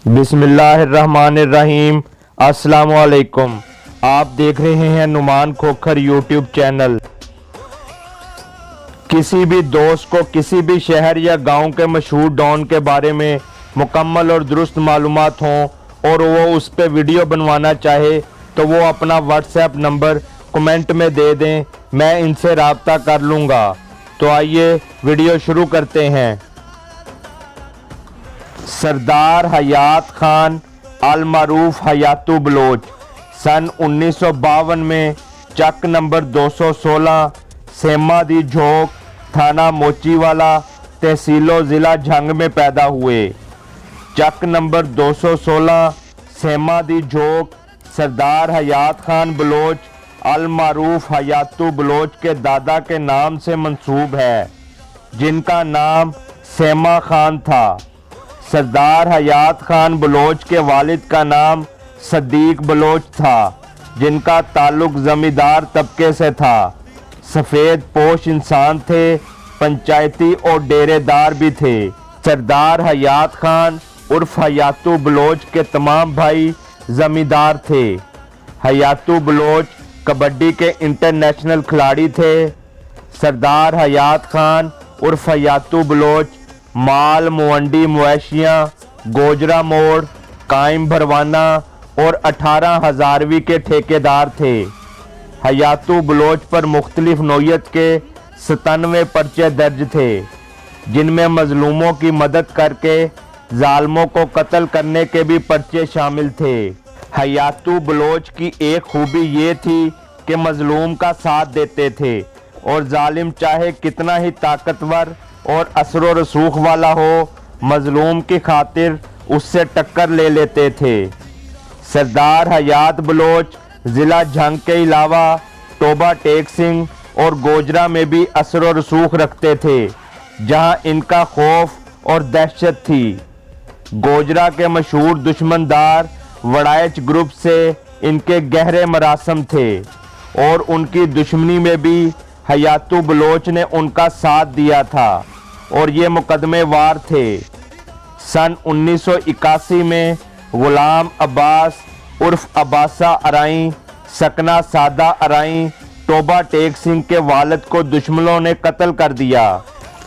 बिस्मिल्लाहिर्रहमानिर्रहीम। अस्सलाम वालेकुम। आप देख रहे हैं नुमान खोखर यूट्यूब चैनल। किसी भी दोस्त को किसी भी शहर या गांव के मशहूर डॉन के बारे में मुकम्मल और दुरुस्त मालूमात हों और वो उस पर वीडियो बनवाना चाहे तो वो अपना व्हाट्सएप नंबर कमेंट में दे दें, मैं इनसे रब्ता कर लूँगा। तो आइए वीडियो शुरू करते हैं। सरदार हयात खान अल मारूफ हयातू बलोच सन 1952 में चक नंबर 216 सेमा दी झोंक थाना मोचीवाला तहसीलो ज़िला झंग में पैदा हुए। चक नंबर 216 सेमा दी झोंक सरदार हयात खान बलोच अल मारूफ हयातू बलोच के दादा के नाम से मंसूब है, जिनका नाम सेमा खान था। सरदार हयात खान बलोच के वालिद का नाम सदीक बलोच था, जिनका ताल्लुक जमींदार तबके से था। सफ़ेद पोश इंसान थे, पंचायती और डेरेदार भी थे। सरदार हयात खान उर्फ हयातू बलोच के तमाम भाई जमींदार थे। हयातू बलोच कबड्डी के इंटरनेशनल खिलाड़ी थे। सरदार हयात खान उर्फ हयातू बलोच माल मुवंडी मवेशियाँ गोजरा मोड़ कायम भरवाना और 18,000वीं के ठेकेदार थे। हयातू बलोच पर मुख्तलिफ नौयत के 97 पर्चे दर्ज थे, जिनमें मजलूमों की मदद करके जालमों को कत्ल करने के भी पर्चे शामिल थे। हयातू बलोच की एक खूबी ये थी कि मजलूम का साथ देते थे और जालिम चाहे कितना ही ताकतवर और असरो रसूख वाला हो, मजलूम की खातिर उससे टक्कर ले लेते थे। सरदार हयात बलोच ज़िला झंग के अलावा टोबा टेक सिंह और गोजरा में भी असरो रसूख रखते थे, जहां इनका खौफ और दहशत थी। गोजरा के मशहूर दुश्मनदार वड़ाइच ग्रुप से इनके गहरे मरासम थे और उनकी दुश्मनी में भी हयातू बलोच ने उनका साथ दिया था और ये मुकदमे वार थे। सन 1981 में गुलाम अब्बास उर्फ अब्बासा अराई सकना सादा अराई टोबा टेक सिंह के वालिद को दुश्मनों ने कत्ल कर दिया।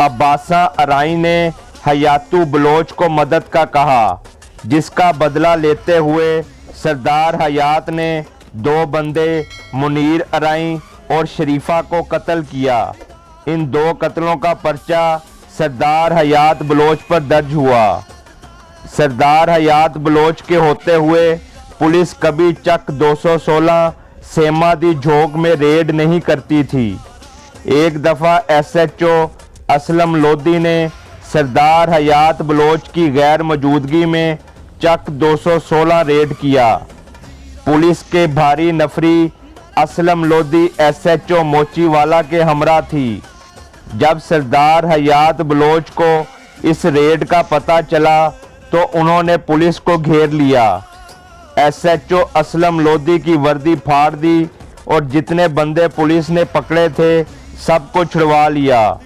अब्बासा अराई ने हयातू बलोच को मदद का कहा, जिसका बदला लेते हुए सरदार हयात ने 2 बंदे मुनीर अराई और शरीफा को कत्ल किया। इन 2 कत्लों का पर्चा सरदार हयात बलोच पर दर्ज हुआ। सरदार हयात बलोच के होते हुए पुलिस कभी चक 216 सेमा दी झोंक में रेड नहीं करती थी। एक दफ़ा SHO असलम लोधी ने सरदार हयात बलोच की गैर मौजूदगी में चक 216 रेड किया। पुलिस के भारी नफरी असलम लोधी SHO मोचीवाला के हमरा थी। जब सरदार हयात बलोच को इस रेड का पता चला तो उन्होंने पुलिस को घेर लिया। SHO असलम लोधी की वर्दी फाड़ दी और जितने बंदे पुलिस ने पकड़े थे सबको छुड़वा लिया,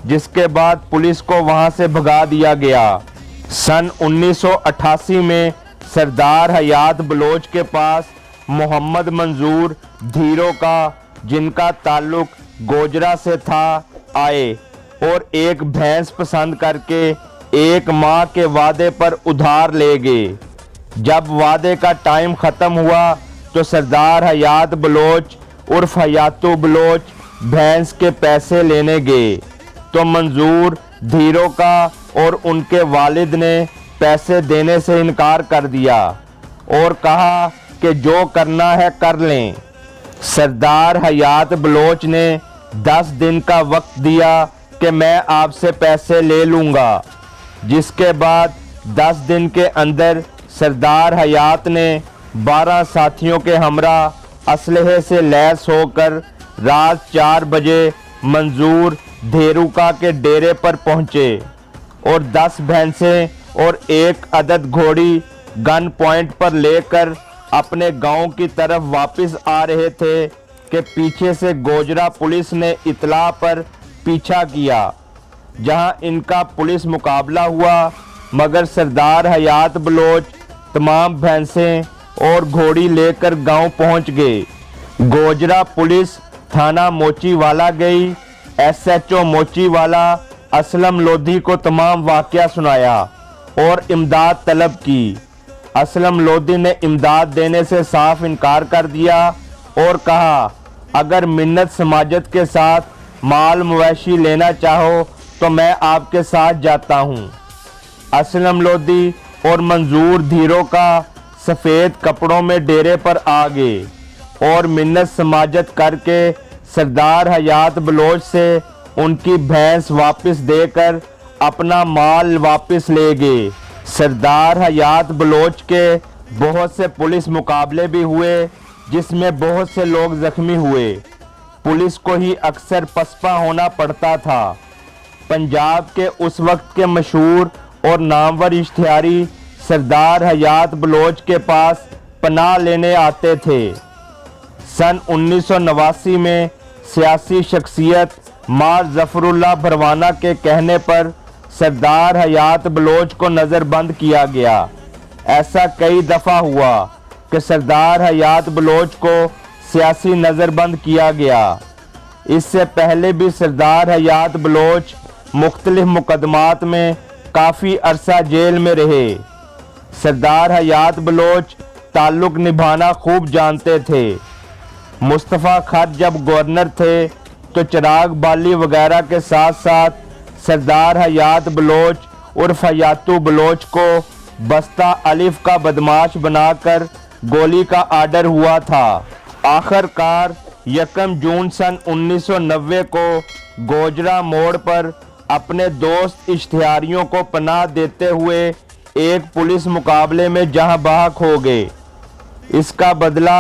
जिसके बाद पुलिस को वहां से भगा दिया गया। सन 1988 में सरदार हयात बलोच के पास मोहम्मद मंजूर धीरो का, जिनका ताल्लुक गोजरा से था, आए और एक भैंस पसंद करके 1 माह के वादे पर उधार ले गए। जब वादे का टाइम ख़त्म हुआ तो सरदार हयात बलोच उर्फ हयातू बलोच भैंस के पैसे लेने गए तो मंजूर धीरो का और उनके वालिद ने पैसे देने से इनकार कर दिया और कहा कि जो करना है कर लें। सरदार हयात बलोच ने 10 दिन का वक्त दिया कि मैं आपसे पैसे ले लूँगा, जिसके बाद 10 दिन के अंदर सरदार हयात ने 12 साथियों के हमरा असलहे से लैस होकर रात 4 बजे मंजूर धेरुका के डेरे पर पहुँचे और 10 भैंसें और 1 अदद घोड़ी गन पॉइंट पर लेकर अपने गांव की तरफ वापस आ रहे थे कि पीछे से गोजरा पुलिस ने इतला पर पीछा किया, जहां इनका पुलिस मुकाबला हुआ, मगर सरदार हयात बलोच तमाम भैंसें और घोड़ी लेकर गांव पहुंच गए। गोजरा पुलिस थाना मोचीवाला गई। SHO मोचीवाला असलम लोधी को तमाम वाकया सुनाया और इमदाद तलब की। असलम लोधी ने इमदाद देने से साफ इनकार कर दिया और कहा, अगर मिन्नत समाजत के साथ माल मवेशी लेना चाहो तो मैं आपके साथ जाता हूँ। असलम लोधी और मंजूर धीरो का सफ़ेद कपड़ों में डेरे पर आ गए और मिन्नत समाजत करके सरदार हयात बलोच से उनकी भैंस वापस देकर अपना माल वापस ले गए। सरदार हयात बलोच के बहुत से पुलिस मुकाबले भी हुए जिसमें बहुत से लोग जख्मी हुए। पुलिस को ही अक्सर पसपा होना पड़ता था। पंजाब के उस वक्त के मशहूर और नामवर इश्तिहारी सरदार हयात बलोच के पास पनाह लेने आते थे। सन 1989 में सियासी शख्सियत मार जफरुल्लाह भरवाना के कहने पर सरदार हयात बलोच को नज़रबंद किया गया। ऐसा कई दफ़ा हुआ कि सरदार हयात बलोच को सियासी नज़रबंद किया गया। इससे पहले भी सरदार हयात बलोच मुख्तलिफ मुकदमात में काफ़ी अरसा जेल में रहे। सरदार हयात बलोच ताल्लुक़ निभाना खूब जानते थे। मुस्तफ़ा खर जब गवर्नर थे तो चिराग बाली वगैरह के साथ साथ सरदार हयात बलोच उर्फ हयातू बलोच को बस्ता अलिफ का बदमाश बनाकर गोली का आर्डर हुआ था। आखिरकार 1 जून सन 1990 को गोजरा मोड़ पर अपने दोस्त इश्तिहारियों को पनाह देते हुए एक पुलिस मुकाबले में जहां बहक हो गए। इसका बदला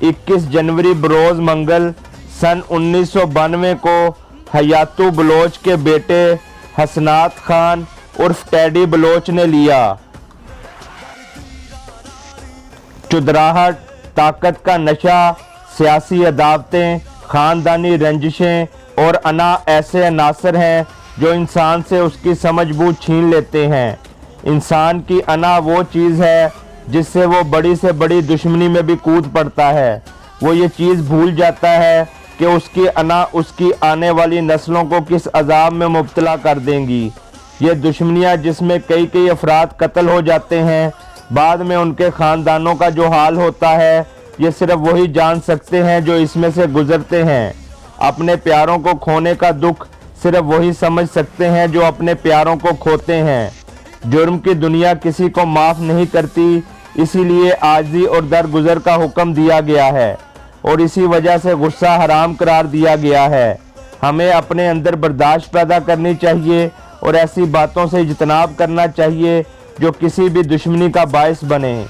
21 जनवरी बरोज़ मंगल सन 1992 को हयातू बलोच के बेटे हसनात खान उर्फ टेडी बलोच ने लिया। चुदराहट, ताकत का नशा, सियासी अदावतें, ख़ानदानी रंजिशें और अना ऐसे अनासर हैं जो इंसान से उसकी समझबूझ छीन लेते हैं। इंसान की अना वो चीज़ है जिससे वो बड़ी से बड़ी दुश्मनी में भी कूद पड़ता है। वो ये चीज़ भूल जाता है कि उसकी अना उसकी आने वाली नस्लों को किस अजाब में मुब्तला कर देंगी। ये दुश्मनियाँ जिसमें कई कई अफराद कत्ल हो जाते हैं, बाद में उनके ख़ानदानों का जो हाल होता है ये सिर्फ वही जान सकते हैं जो इसमें से गुज़रते हैं। अपने प्यारों को खोने का दुख सिर्फ वही समझ सकते हैं जो अपने प्यारों को खोते हैं। जुर्म की दुनिया किसी को माफ़ नहीं करती, इसीलिए आजिज़ी और दरगुजर का हुक्म दिया गया है और इसी वजह से गुस्सा हराम करार दिया गया है। हमें अपने अंदर बर्दाश्त पैदा करनी चाहिए और ऐसी बातों से इज्तनाब करना चाहिए जो किसी भी दुश्मनी का बायस बने।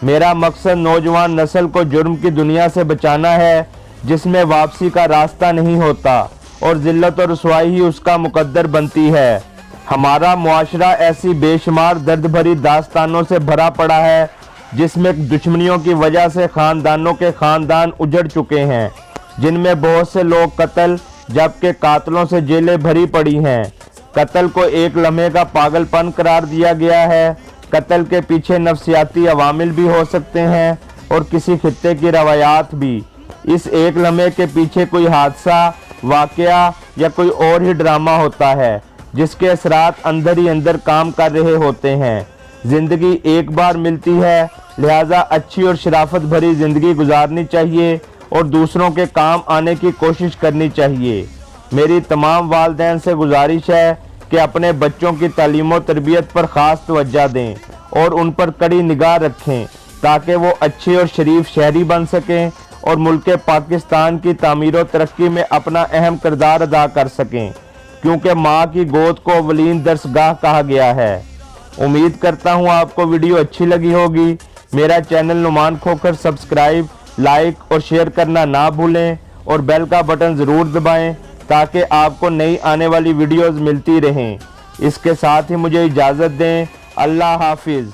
मेरा मकसद नौजवान नस्ल को जुर्म की दुनिया से बचाना है जिसमें वापसी का रास्ता नहीं होता और ज़िल्लत और रुसवाई ही उसका मुकद्दर बनती है। हमारा मुआशरा ऐसी बेशुमार दर्द भरी दास्तानों से भरा पड़ा है जिसमें दुश्मनियों की वजह से ख़ानदानों के ख़ानदान उजड़ चुके हैं, जिनमें बहुत से लोग कत्ल जबकि कातलों से जेलें भरी पड़ी हैं। कत्ल को एक लम्हे का पागलपन करार दिया गया है। कत्ल के पीछे नफ्सियाती अवामिल भी हो सकते हैं और किसी खित्ते की रवायात भी। इस एक लम्हे के पीछे कोई हादसा, वाकया या कोई और ही ड्रामा होता है जिसके असरात अंदर ही अंदर काम कर रहे होते हैं। ज़िंदगी एक बार मिलती है, लिहाजा अच्छी और शराफत भरी ज़िंदगी गुजारनी चाहिए और दूसरों के काम आने की कोशिश करनी चाहिए। मेरी तमाम वालिदैन से गुजारिश है कि अपने बच्चों की तालीम और तरबियत पर ख़ास तवज्जो दें और उन पर कड़ी निगाह रखें ताकि वो अच्छे और शरीफ शहरी बन सकें और मुल्क पाकिस्तान की तामीर और तरक्की में अपना अहम किरदार अदा कर सकें, क्योंकि माँ की गोद को अवलीन दरसगाह कहा गया है। उम्मीद करता हूँ आपको वीडियो अच्छी लगी होगी। मेरा channel Numan Khokhar subscribe, like और शेयर करना ना भूलें और बेल का बटन ज़रूर दबाएं ताकि आपको नई आने वाली वीडियोज़ मिलती रहें। इसके साथ ही मुझे इजाज़त दें। अल्लाह हाफिज़।